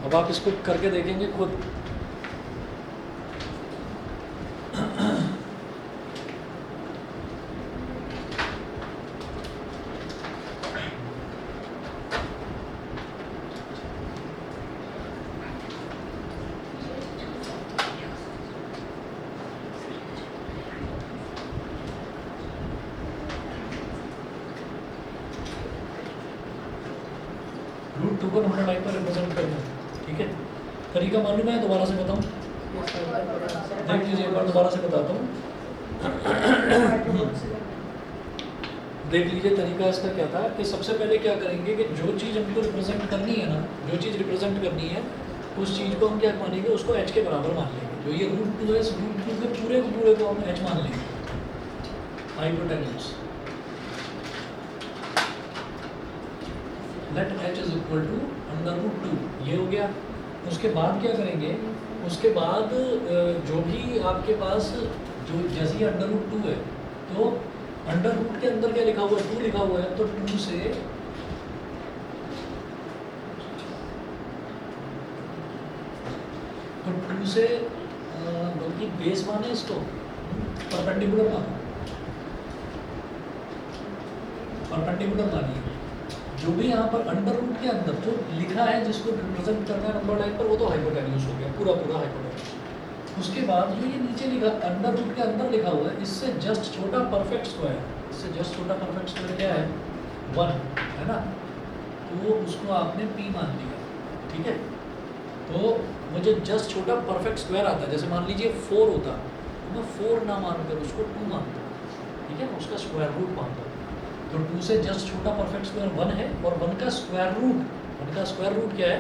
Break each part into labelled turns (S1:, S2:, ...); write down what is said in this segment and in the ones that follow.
S1: अब आप इसको करके देखेंगे खुद। रूट 2 को नंबर लाइन पर रिप्रेजेंट करना है, ठीक है। तरीका मालूम है, दोबारा से बताऊं, देख लीजिए एक बार, दोबारा से बताता हूँ। देख लीजिए तरीका इसका क्या था कि सबसे पहले क्या करेंगे कि जो चीज़ हमको रिप्रेजेंट करनी है ना, जो चीज़ रिप्रेजेंट करनी है उस चीज़ को हम क्या मानेंगे, उसको h के बराबर मान लेंगे। जो ये रूट 2 है, इस रूट 2 के पूरे को हम h मान लेंगे, hypotenuse. Let h is equal to under root 2, ये हो गया। उसके बाद क्या करेंगे, उसके बाद जो भी आपके पास जो जैसे ही अंडर रूट 2 है तो अंडर रूट के अंदर क्या लिखा हुआ है, 2 लिखा हुआ है, तो 2 से बल्कि बेस माने इसको, परपेंडिकुलर मानिए। जो भी यहाँ पर अंडर रूट के अंदर जो लिखा है जिसको रिप्रेजेंट करना है नंबर लाइन पर, वो तो हाइपोटेन्यूज हो गया, पूरा हाइपोटेन्यूज। उसके बाद जो ये नीचे लिखा अंडर रूट के अंदर लिखा हुआ है, इससे जस्ट छोटा परफेक्ट स्क्वायर, इससे जस्ट छोटा परफेक्ट स्क्वायर क्या है, 1 है ना, तो उसको आपने p मान लिया, ठीक है। तो मुझे जस्ट छोटा परफेक्ट स्क्वायर आता है, जैसे मान लीजिए 4 होता तो मैं 4 ना मानकर उसको 2 मानता, ठीक है, उसका स्क्वायर रूट मानता। तो 2 से जस्ट छोटा परफेक्ट स्क्वायर 1 है, और 1 का स्क्वायर रूट क्या है,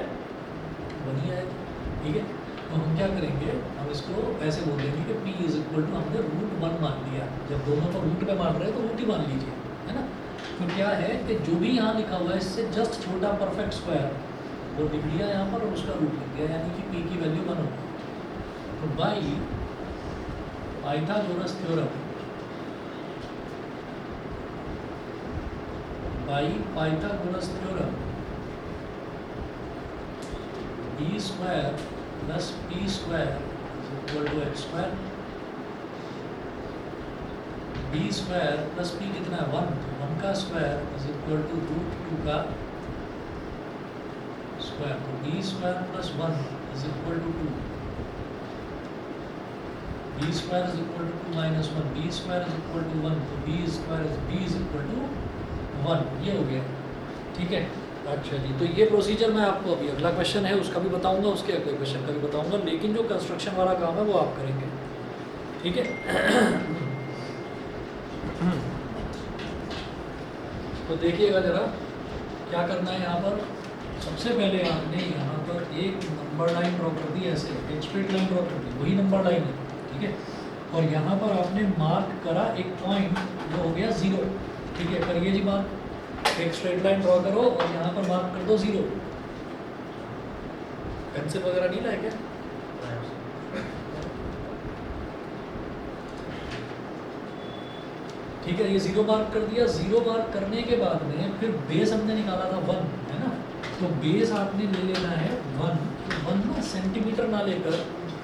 S1: 1 ही आएगा, ठीक है। तो हम क्या करेंगे, हम इसको ऐसे बोल देंगे कि p इज इक्वल टू, हमने रूट 1 मान लिया। जब दोनों को रूट पे मान रहे हैं तो रूट ही मान लीजिए, है ना। तो क्या है कि जो भी यहाँ लिखा हुआ है इससे जस्ट छोटा परफेक्ट स्क्वायर वो लिख लिया यहाँ पर, और उसका रूट लिख दिया, यानी कि p की वैल्यू 1 होगी। तो by Pythagoras theorem, b square plus p square is equal to h square. b square plus p कितना है, 1, 1 का square is equal to root 2 का स्क्वायर। तो b square plus 1 is equal to 2, b square is equal to 2 minus 1, b square is equal to 1, तो b is equal to 1, ये हो गया, ठीक है। अच्छा जी, तो ये प्रोसीजर मैं आपको, अभी अगला क्वेश्चन है उसका भी बताऊंगा, उसके अगले क्वेश्चन का भी बताऊंगा, लेकिन जो कंस्ट्रक्शन वाला काम है वो आप करेंगे, ठीक है। तो देखिएगा जरा क्या करना है यहाँ पर। सबसे पहले आपने यहाँ पर एक नंबर लाइन ड्रॉ कर दी, ऐसे एक स्ट्रेट लाइन ड्रॉ कर दी, वही नंबर लाइन है, ठीक है। और यहाँ पर आपने मार्क करा एक पॉइंट जो हो गया 0, ठीक है। करिए जी मार्क, एक स्ट्रेट लाइन ड्रॉ करो और यहाँ पर मार्क कर दो 0। पेंसिल वगैरह नहीं लाए क्या? ठीक है, ये 0 मार्क कर दिया। 0 मार्क करने के बाद में फिर बेस हमने निकाला था 1, है ना। तो बेस आपने ले लेना है 1, तो 1 ना सेंटीमीटर ना लेकर,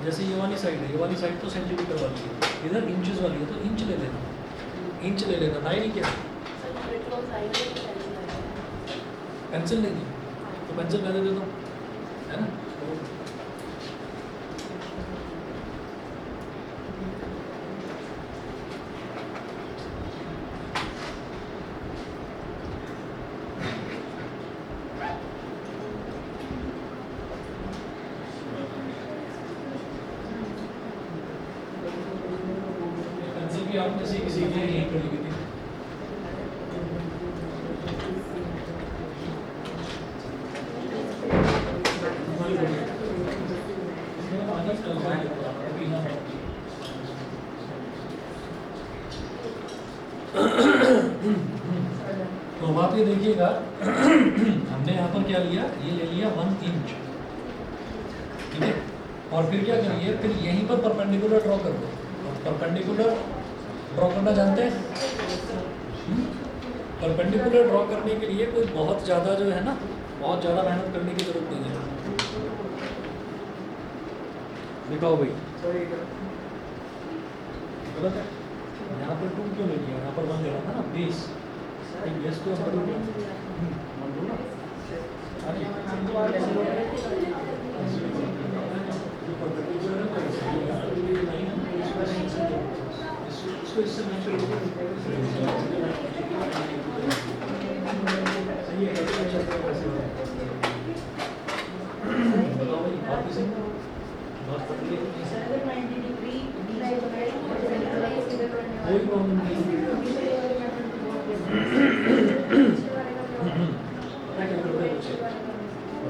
S1: जैसे ये वाली साइड है, ये वाली साइड तो सेंटीमीटर वाली है, इधर इंचेस वाली है, तो इंच ले लेना, इंच ले लेना, था ही नहीं क्या? पेंसिल लेनी, तो पेंसिल पहले दे दो, है ना। पेंसिल भी आपने से किसी के यहीं पर ली थी। तो आप ये देखिएगा हमने यहाँ पर क्या लिया, ये ले लिया 1 इंच, ठीक है। और फिर क्या करिए, फिर यहीं पर परपेंडिकुलर ड्रॉ कर दो। परपेंडिकुलर ड्रॉ करना जानते हैं? परपेंडिकुलर ड्रॉ करने के लिए कोई बहुत ज़्यादा जो है ना, बहुत ज़्यादा मेहनत करने की जरूरत नहीं है। दिखाओ भाई, गलत है। यहाँ पर 2 क्यों ले लिया, यहाँ पर 1 लेना था ना, बेस बेस तो अंदर हो गया, मान लो ना। इसको इससे मैच करो, सही है। बताओ भाई, बात किसी बात पड़ रही है, कोई प्रॉब्लम नहीं।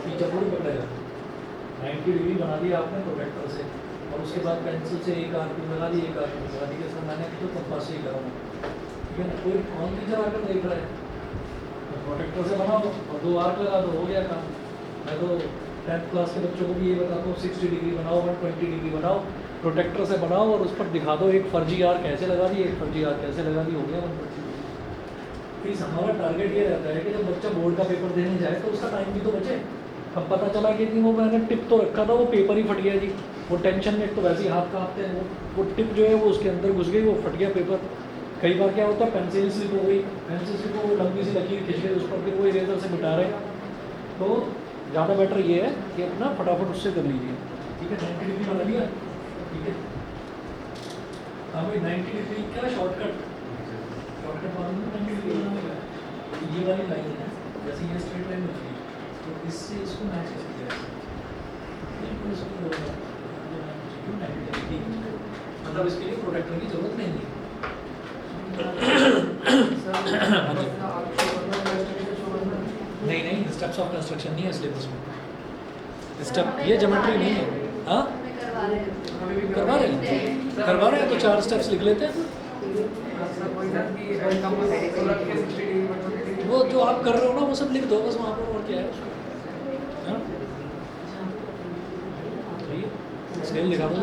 S1: टीचर थोड़ी पकड़ेगा, 90 डिग्री बना दिया आपने प्रोटेक्टर से, और उसके बाद पेंसिल से एक आर्क लगा दी, एक आर्क लगा दी, सर मैंने तो कंपास से ही करा हूँ, ठीक है ना। कोई कौन टीचर आकर देख रहा है, प्रोटेक्टर से बनाओ और 2 आर्क लगा दो, हो गया काम। मैं तो 10th क्लास के बच्चों को भी ये बताता हूँ, 60 डिग्री बनाओ, 120 डिग्री बनाओ, प्रोटेक्टर से बनाओ और उस पर दिखा दो एक फर्जी आर्क कैसे लगा दी, एक फर्जी आर्क कैसे लगा दी, हो गया 120 डिग्री। प्लीज़ हमारा टारगेट ये रहता है कि जब बच्चा बोर्ड का पेपर देने जाए तो उसका टाइम भी तो बचे। अब पता चला कि नहीं, वो मैंने टिप तो रखा था, वो पेपर ही फट गया जी, वो टेंशन में एक तो वैसे ही हाथ कांपते हैं, वो टिप जो है वो उसके अंदर घुस गई, वो फट गया पेपर। कई बार क्या होता है, पेंसिल स्लिप हो गई, पेंसिल स्लिप को लंबी सी लकीर खिंच गई उस पर, फिर वो इरेजर से मिटा रहे। तो ज़्यादा बेटर ये है कि अपना फटाफट उससे कर लीजिए, ठीक है। 90 डिग्री बना लिया, ठीक है। हाँ भाई 90 डिग्री क्या शॉर्टकट मालूम है, 90 डिग्री बनाने का। ये वाली लाइन है, जैसे ये स्ट्रेट लाइन होती है तो इससे इसको मैच कर दिया, मतलब इसके लिए प्रोटेक्टर की जरूरत नहीं है। नहीं नहीं, स्टेप्स ऑफ कंस्ट्रक्शन नहीं है सिलेबस में, स्टेप ये ज्योमेट्री नहीं है। हाँ करवा रहे हैं तो 4 स्टेप्स लिख लेते हैं। वो जो आप कर रहे हो ना वो सब लिख दो बस वहाँ पर, और क्या है उसको, स्केल लिखा दो।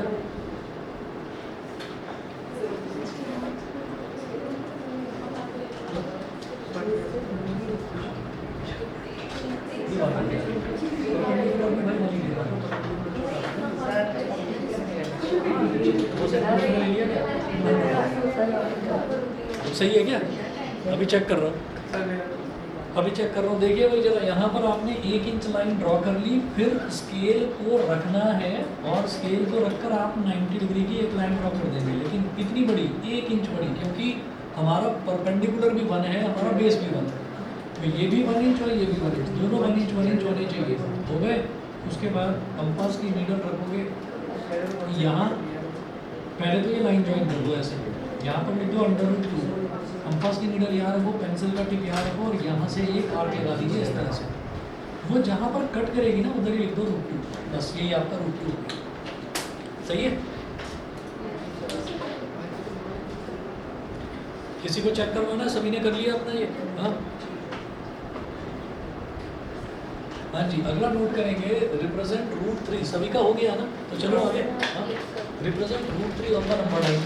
S1: सही है क्या? अभी चेक कर रहा हूँ, देखिए भाई जरा यहाँ पर आपने 1 इंच लाइन ड्रॉ कर ली, फिर स्केल को रखना है और स्केल को रखकर आप 90 डिग्री की एक लाइन ड्रॉ कर देंगे, लेकिन कितनी बड़ी, 1 इंच बड़ी, क्योंकि हमारा परपेंडिकुलर भी 1 है, हमारा बेस भी 1 है, तो ये भी 1 इंच और ये भी 1 इंच, दोनों 1 इंच होने चाहिए, हो गए। उसके बाद कंपास की नीडल रखोगे यहाँ, पहले तो ये लाइन ज्वाइन कर दो ऐसे, यहाँ पर लिख दो √2, कंपास की नीडल यहाँ रखो, पेंसिल का टिप यहाँ रखो और यहाँ से एक आर्क लगा दीजिए इस तरह से। वो जहाँ पर कट करेगी ना उधर ही लिख दो √2, बस यही आपका √2 हो गया। सही है? किसी को चेक करवाना, सभी ने कर लिया अपना ये? हाँ जी, अगला नोट करेंगे रिप्रेजेंट √3, सभी का हो गया ना, तो चलो आगे। Represent √3 on the number line.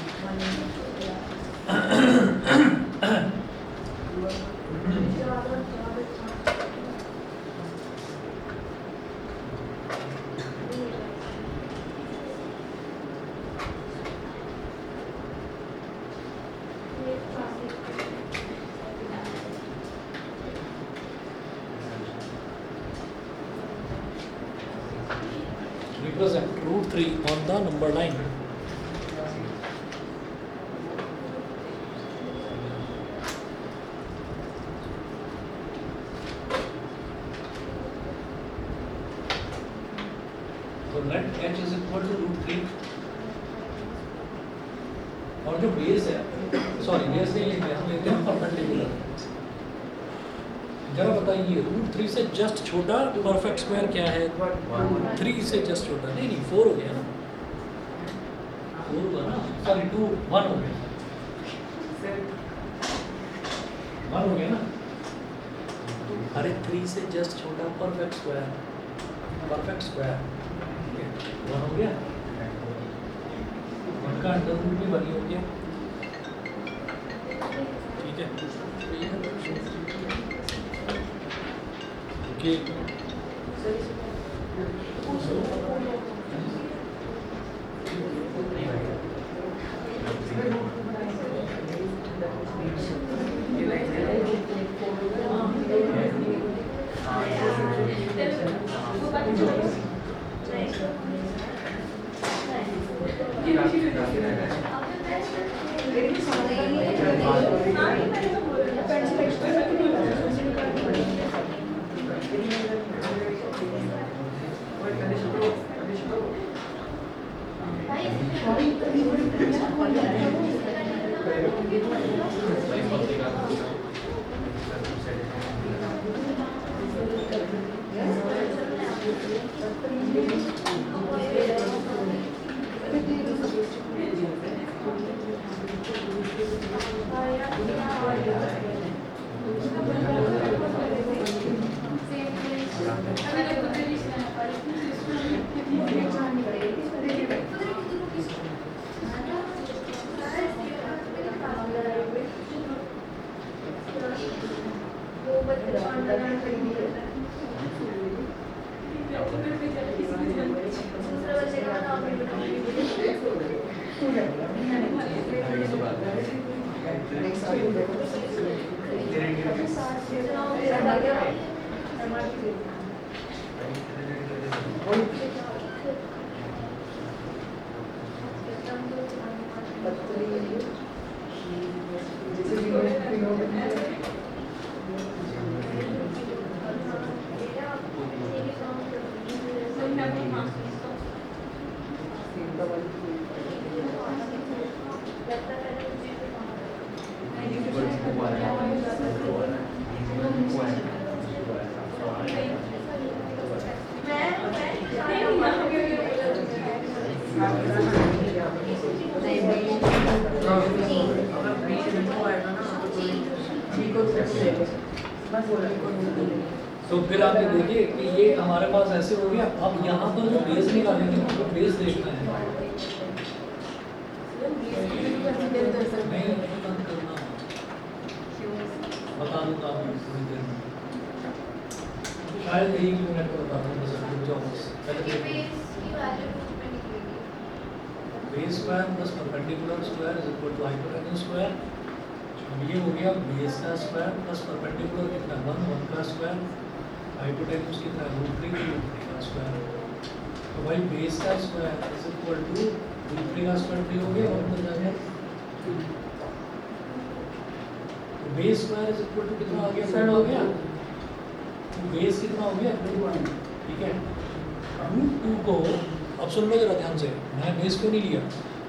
S1: Represent √3 on the number line. So let h is equal to √3 और जो बेस है, सॉरी बेस नहीं लेंगे, हम लेते हैं परपेंडिकुलर। जरा बताइए √3 से जस्ट छोटा परफेक्ट स्क्वायर क्या है? 3 से जस्ट छोटा, नहीं 4 हो गया ना, 4 हुआ ना, सॉरी 1 हो गया, 1 हो गया ना। अरे 3 से जस्ट छोटा परफेक्ट स्क्वायर 1 हो गया, 1 का अंडर रूट भी 1 हो गया, ठीक है। तो फिर आप ये देखिए कि ये हमारे पास ऐसे हो गया। अब यहाँ पर जो बेस निकालेंगे तो बेस देखना है। नहीं बंद करना, बता दूंगा आपको थोड़ी देर में, शायद 1 मिनट में बता दूंगा। Base square plus perpendicular square is equal to hypotenuse square. ये हो गया बेस का स्क्वायर प्लस परपेंडिकुलर कितना 1 का स्क्वायर, हाइपोटेन्यूज कितना √3 का स्क्वायर। तो भाई बेस का स्क्वायर इज इक्वल टू √3 का स्क्वायर 3 हो गया और अंदर जाएगा तो base square is equal to कितना आ गया, सर हो गया। तो बेस कितना हो गया 1, ठीक है। √2 को अब सुन लो जरा ध्यान से, मैं बेस क्यों नहीं लिया।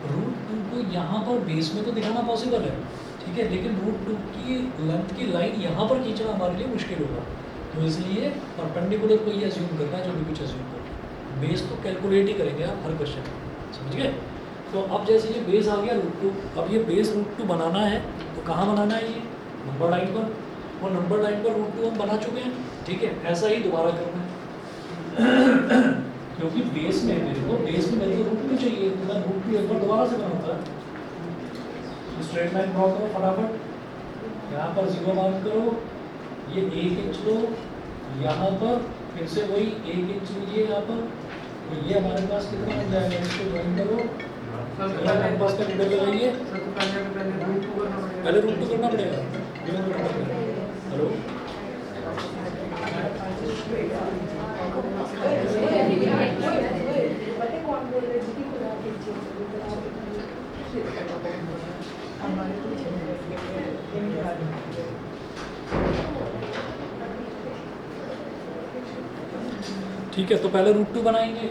S1: √2 को यहाँ पर बेस में तो दिखाना पॉसिबल है, ठीक है, लेकिन √2 की लेंथ की लाइन यहाँ पर खींचना हमारे लिए मुश्किल होगा। तो इसलिए परपेंडिकुलर को ये अज्यूम करना है, जो भी कुछ अज्यूम कर, बेस तो कैलकुलेट ही करेंगे आप हर क्वेश्चन में, समझ गए। तो अब जैसे ये बेस आ गया √2, अब ये बेस √2 बनाना है तो कहाँ बनाना है, ये नंबर लाइन पर। वो नंबर लाइन पर √2 हम बना चुके हैं, ठीक है। ऐसा ही दोबारा करना है क्योंकि बेस में मेरे को √2 चाहिए, तो मैं √2 एक बार दोबारा से बनाऊंगा। स्ट्रेट लाइन ड्रॉ करो फटाफट, यहाँ पर 0 मार्क करो, ये 1 इंच लो, यहाँ पर फिर से वही 1 इंच लीजिए यहाँ पर, तो ये हमारे पास कितना बन जाएगा, इसको ज्वाइन करो, कंपास का नीडल लगाइए। पहले √2 करना पड़ेगा। हेलो ठीक है, तो पहले √2 बनाएंगे।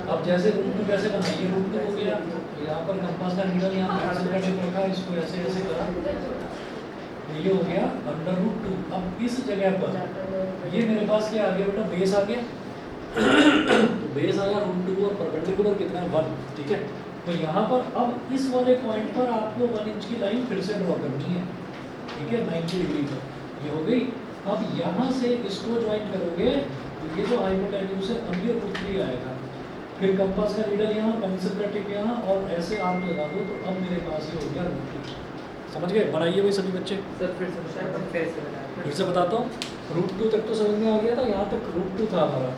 S1: अब जैसे √2 कैसे बनाएंगे, √2 हो गया, यहाँ पर कंपास का नीडल यहाँ पेंसिल का टिप रखा, इसको ऐसे ऐसे करा, तो ये हो गया √2। अब इस जगह पर ये मेरे पास क्या आ गया बेटा, बेस आ गया। तो बेस आ गया √2 और परपेंडिकुलर कितना है 1, ठीक है। तो यहाँ पर अब इस वाले पॉइंट पर आपको 1 इंच की लाइन फिर से ड्रॉ करनी है, ठीक है, 90 डिग्री पर, ये हो गई। अब यहाँ से इसको ज्वाइन करोगे तो ये जो हाइपोटेन्यूज है अब ये √3 आएगा, फिर कंपास का नीडल यहाँ, पेंसिल का टिप यहाँ और ऐसे आर्क लगा दो, तो अब मेरे पास ये हो गया √2। समझ गए, बनाइए भाई सभी बच्चे। फिर से बताता हूँ, √2 तक तो समझ में आ गया था, यहाँ तक √2 था हमारा,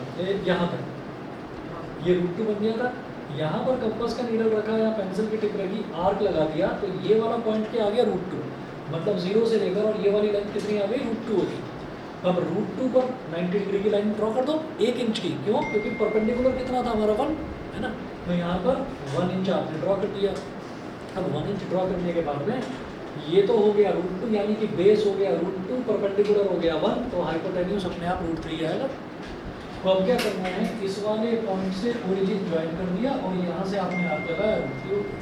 S1: यहाँ तक ये √2 बन गया था। यहाँ पर कंपास का नीडल रखा या पेंसिल की टिप रखी, आर्क लगा दिया, तो ये वाला पॉइंट क्या आ गया √2, मतलब 0 से लेकर और ये वाली लाइन कितनी आ गई √2 होगी। अब रूट 2 पर 90 डिग्री की लाइन ड्रॉ कर दो 1 इंच की, क्यों? क्योंकि परपेंडिकुलर कितना था हमारा 1, है ना? तो यहाँ पर 1 इंच आपने ड्रॉ कर दिया। अब 1 इंच ड्रॉ करने के बाद में ये तो हो गया रूट 2, यानी कि बेस हो गया रूट 2, परपेंडिकुलर हो गया 1, तो हाइपोटेन्यूज अपने आप रूट 3 आएगा। तो अब क्या करना है, इस वाले पॉइंट से ओरिजिन ज्वाइन कर दिया और यहाँ से आपने हाथ लगाया रूट 3 हो गया।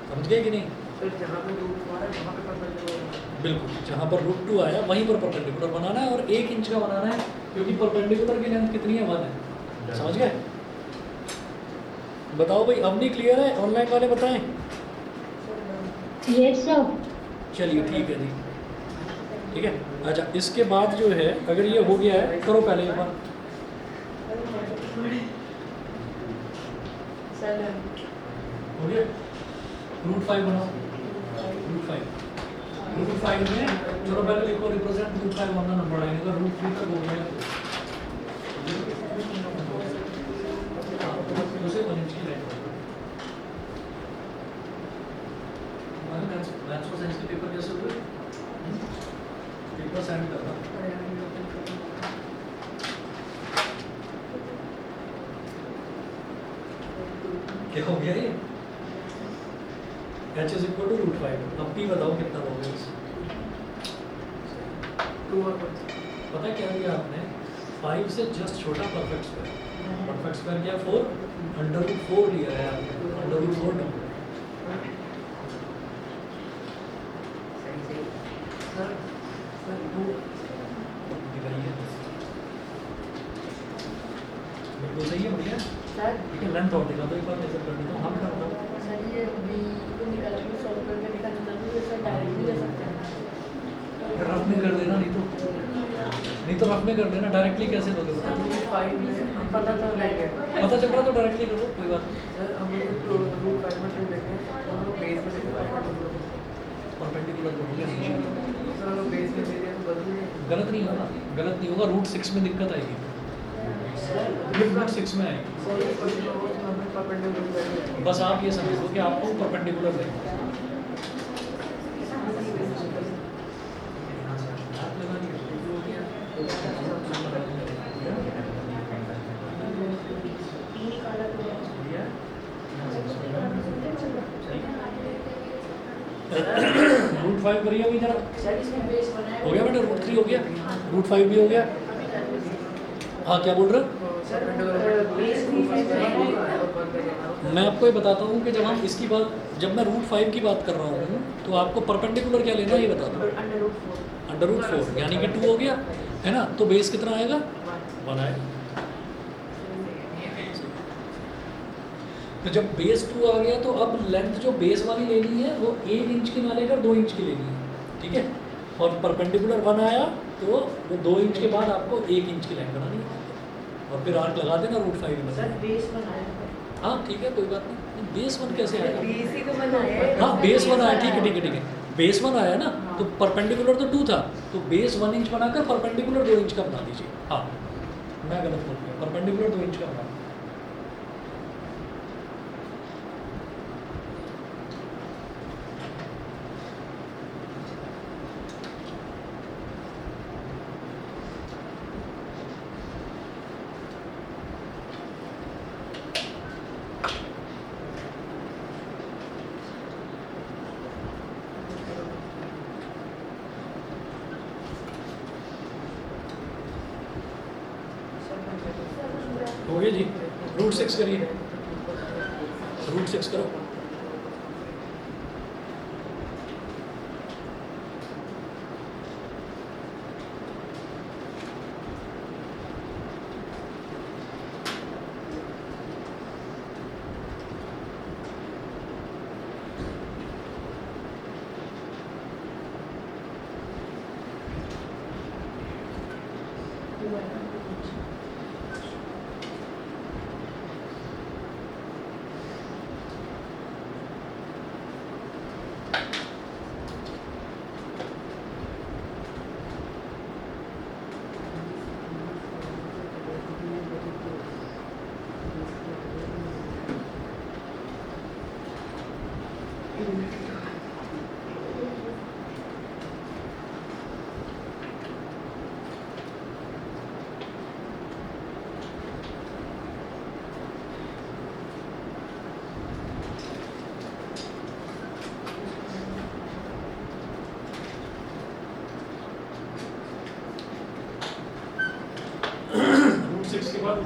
S1: समझ गए कि नहीं?
S2: तो जहाँ पे रूट 2 आ रहा है वहाँ पे परपेंडिकुलर,
S1: बिल्कुल, जहाँ पर रूट 2 आया वहीं पर परपेंडिकुलर बनाना है और 1 इंच का बनाना है, क्योंकि परपेंडिकुलर की लेंथ कितनी है 1 है। समझ गए? बताओ भाई, अब नहीं क्लियर है? ऑनलाइन वाले बताएं।
S3: Yes sir.
S1: चलिए ठीक है जी, ठीक है। अच्छा, इसके बाद जो है अगर ये हो गया है, करो पहले एक बार। हो गया? रूट 5 बनाओ, रूट 5 में चलो पहले लिखो रिप्रेजेंट रूट 5 वाला नंबर आएगा, रूट 3 तक हो गया उसे 1 इंच की लाइन। मैथ्स और साइंस के पेपर कैसे हुए? पेपर सेंड करना। क्या हो गया ये? h is equal to root 5। अब p बताओ कितना लोगे?
S2: 2 और
S1: पता क्या दिया आपने? 5 से जस्ट छोटा परफेक्ट स्क्वायर क्या 4, अंडर रूट 4 लिया है आपने, अंडर रूट 4 नंबर। बिल्कुल सही है, बढ़िया।
S3: सर
S1: ठीक है, लेंथ और दिखा दो एक बार, मेजर कर देता हूँ। हाँ बेटा बताओ।
S3: सर ये बी को निकाला तो सॉल्व करके निकालना चाहते हैं, सर डायरेक्टली ले सकते हैं।
S1: रफ में कर देना, नहीं तो रफ में कर देना, डायरेक्टली कैसे लोगे बताओ?
S2: रूट 5 में पता चल रहा है,
S1: पता चल रहा तो डायरेक्टली करो, कोई बात नहीं।
S2: सर हम रूट 5 में चल देते हैं, हम लोग बेस में लेते हैं,
S1: परपेंडिकुलर करोगे हमेशा।
S2: सर हम लोग बेस में ले रहे हैं तो बदल नहीं
S1: गलत नहीं होगा, गलत नहीं होगा। रूट 6 में दिक्कत आएगी, रूट 6 में आएगी।
S2: परपेंडिकुलर।
S1: बस आप ये समझ लो कि आपको परपेंडिकुलर देखना है। रूट 5 करिए अभी जरा।
S3: सर इसमें बेस बनाया
S1: हो गया बेटा, रूट 3 हो गया, रूट 5 भी हो गया। हाँ क्या बोल रहे हो? मैं आपको ये बताता हूँ कि जब हम इसकी बात, जब मैं रूट 5 की बात कर रहा हूँ तो आपको परपेंडिकुलर क्या लेना है ये बता दो। अंडर रूट 4 यानी कि 2 हो गया, है ना? तो बेस कितना आएगा? 1 आएगा। तो जब बेस 2 आ गया तो अब लेंथ जो बेस वाली लेनी है वो 1 इंच की ना लेकर 2 इंच की लेनी है, ठीक है? और परपेंडिकुलर 1 आया तो वो 2 इंच के बाद आपको 1 इंच की लाइन बनानी है और फिर आर्क लगा देना रूट 5 में।
S3: सर बेस बनाया
S1: हाँ ठीक है, कोई बात नहीं। बेस 1 कैसे आएगा?
S3: बेस ही तो बनाया है।
S1: हाँ बेस 1 आया, ठीक है ठीक है ठीक है। बेस 1 आया ना, तो परपेंडिकुलर तो 2 था, तो बेस 1 इंच बनाकर परपेंडिकुलर 2 इंच का बना दीजिए। हाँ मैं गलत बोल गया, परपेंडिकुलर 2 इंच का बना। हो गया जी। रूट 6 करिए, रूट 6 करो।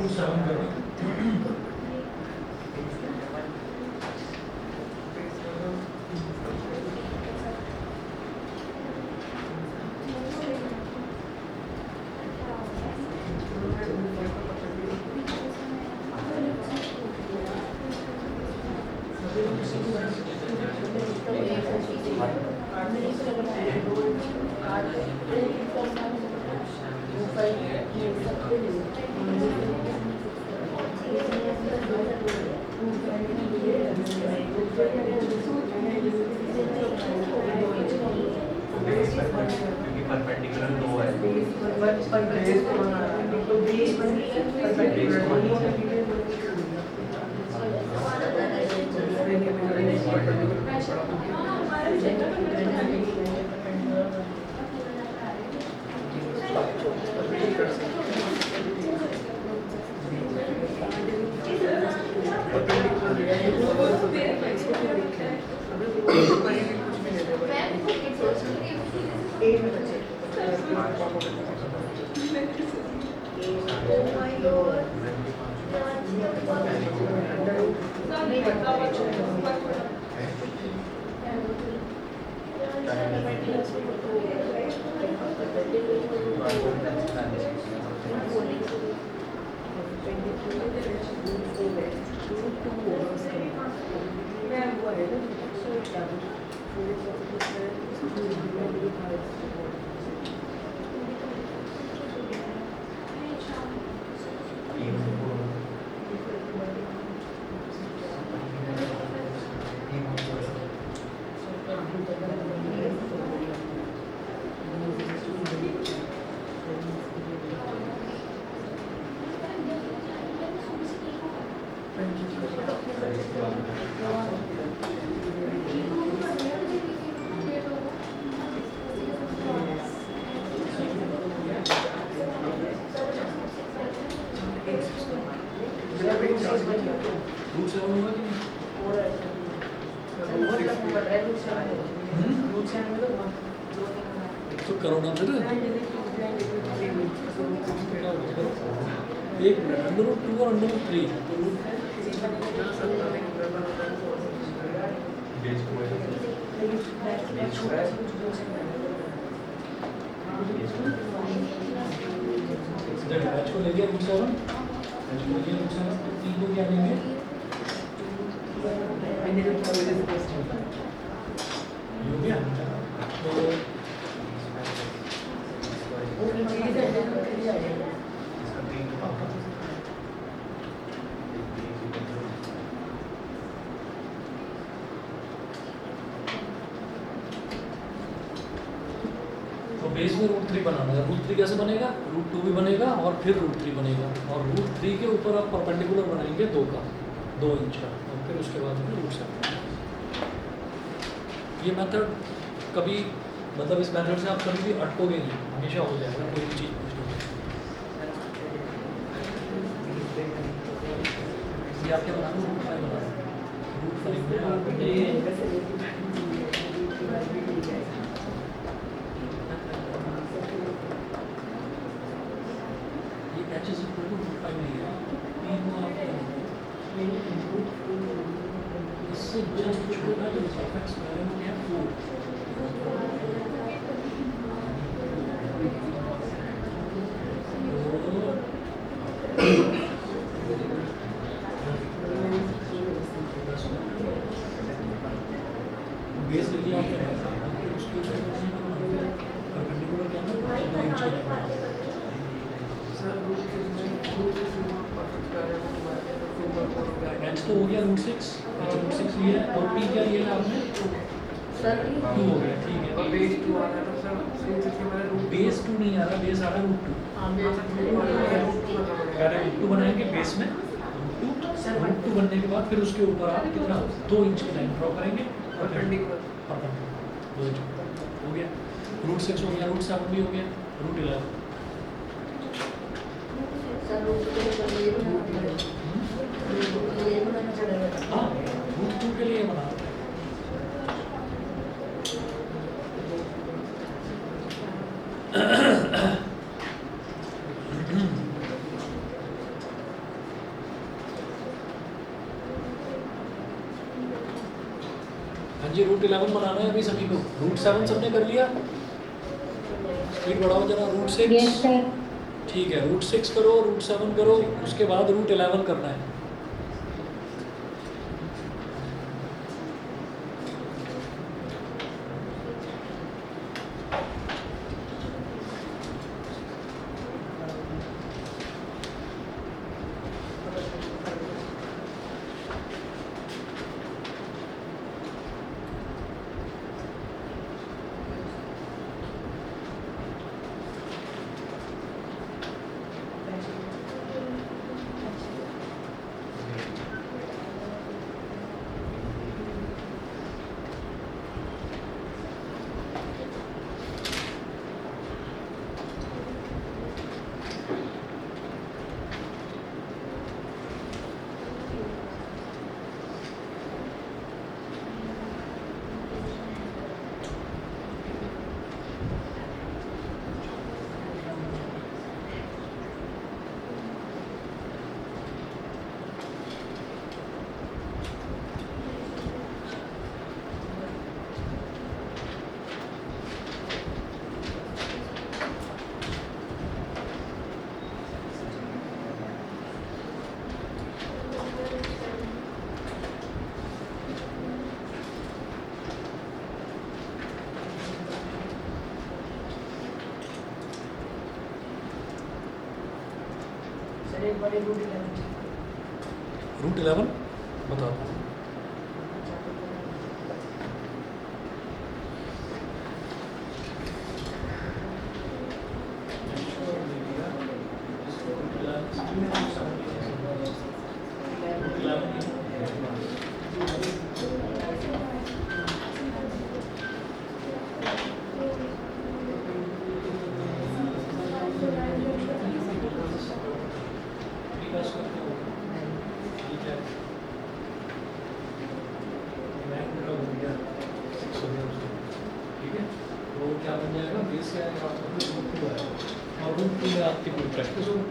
S1: रूट 7 कर रहे हैं।
S4: क्योंकि परपेंडिकुलर दो है रूट 7 होगा कि नहीं तो करो ना फिर एक मिनट अंडर रूट 2 और अंडर रूट 3 बैच को ले गया रूट 7 बैच को ले गया रूट 7 तो 3 को क्या लेंगे हो गया तो बेस में रूट 3 बनाना है। रूट 3 कैसे बनेगा? रूट 2 भी बनेगा और फिर रूट 3 बनेगा और रूट 3 के ऊपर आप परपेंडिकुलर बनाएंगे 2 का 2 इंच का और फिर उसके बाद में रूट 7। ये मेथड कभी मतलब इस मेथड से आप कभी भी अटकोगे नहीं, हमेशा हो जाएगा कोई भी चीज़ पूछोगे। ये आप क्या बना दो रूट 5 बना दो रूट 5 में H is equal to root 5 नहीं है P को आप इससे जस्ट छोटा जो सफिक्स है वो क्या 4 बेस लेके आप उसके परपेंडिकुलर क्या है एच तो हो गया रूट 6 लिया और पी क्या लिया आपने 2 हो गया ठीक है।
S2: बेस 2 आ रहा है तो सर
S1: बेस 2 नहीं आ रहा, बेस आ रहा है रूट 2 पहले रूट 2 बनाएंगे बेस में रूट 2 बनने के बाद फिर उसके ऊपर आप कितना 2 इंच की लाइन ड्रॉ करेंगे परपेंडिकुलर 2 इंच हो गया। रूट 6 हो गया, रूट 7 भी हो गया, रूट 11 हाँ रूट 2 के लिए बना
S4: हाँ जी, रूट 11 बनाना है अभी सभी को। रूट 7 सबने कर लिया? स्पीड बढ़ाओ जरा। Root 6
S5: yes sir.
S4: ठीक है, रूट 6 करो, रूट 7 करो, उसके बाद रूट 11 करना है।
S2: सर एक बार रूट 11
S4: रूट 11 बताओ। ठीक है, तो क्या बन जाएगा? बेस क्या आएगा आपका? रूट 2 आएगा, और रूट 2 में आपकी पूरी प्रैक्टिस होगी।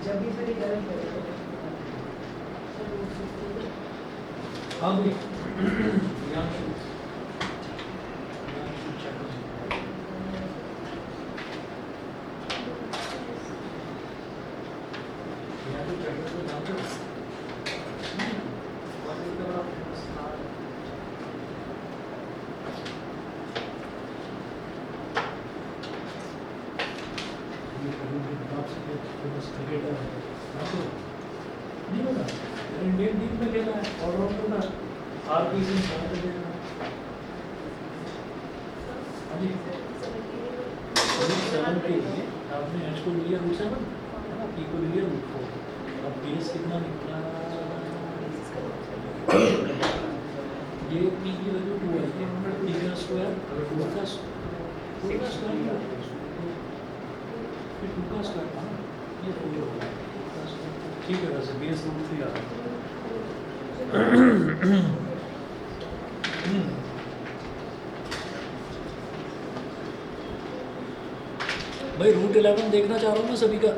S2: जब भी सर 11 करेगा
S4: हाँ भाई, प्रियांशु चैटर्जी। प्रियांशु चैटर्जी को जानते हो? बॉलीवुड का बड़ा फेमस स्टार है। ये बॉलीवुड के नाम से फेमस क्रिकेटर है। जानते हो? नहीं होगा, इंडियन टीम में खेला है, ऑलराउंडर था। आरपी सिंह भारत के लिए। हाँ जी, रूट 7 के लिए आपने एच को लिया रूट 7, है ना, पी को लिया रूट 4। अब बेस कितना निकला? ये पी की वैल्यू 2 है, पी का स्क्वायर, अगर 2 का स्क्वायर फिर 2 का स्क्वायर था ना, ये 4 होगा। ठीक है, वैसे बेस रूट 3 आ रहा है। भाई रूट 11 देखना चाह रहा हूँ मैं सभी का।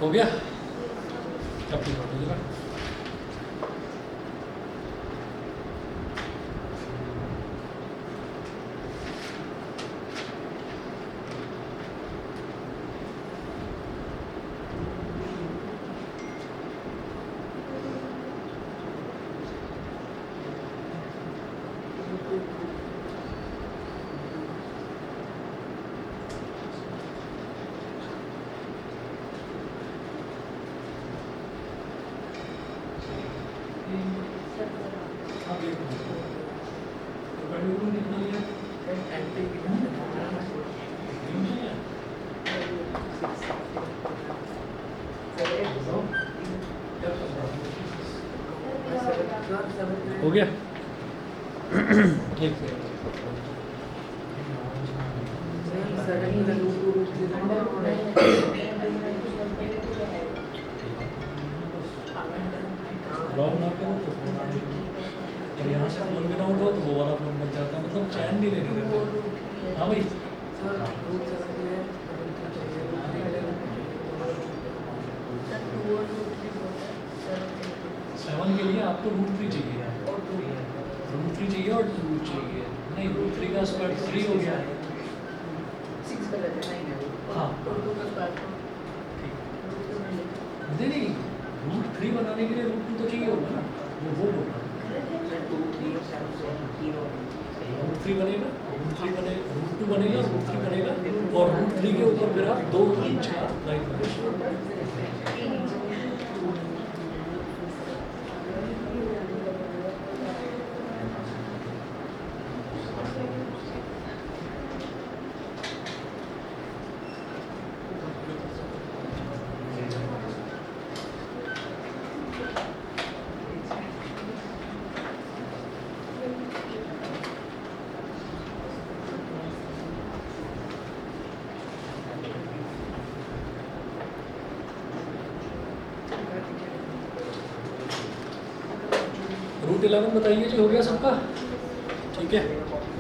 S4: हो गया? अब ठीक हो जरा। हो गया ठीक है लॉग ना करो तो फोन आ जाएगा और यहाँ से फोन भी ना उठाओ तो वो वाला फोन बच जाता है मतलब चैन नहीं लेने देते हाँ भाई सेवन के लिए आपको रूट 3 चाहिए रूट 3 चाहिए और रूट चाहिए नहीं रूट 3 का स्क्वायर 3 हो गया हाँ नहीं रूट 3 बनाने के लिए रूट 2 तो चाहिए होगा ना वो बोल रहा रूट 3 बनेगा रूट 2 बनेगा रूट 3 बनेगा और रूट 3 के ऊपर फिर आप 2 इंच का लाइन बनाइए रूट 11 बताइए जी हो गया सबका ठीक है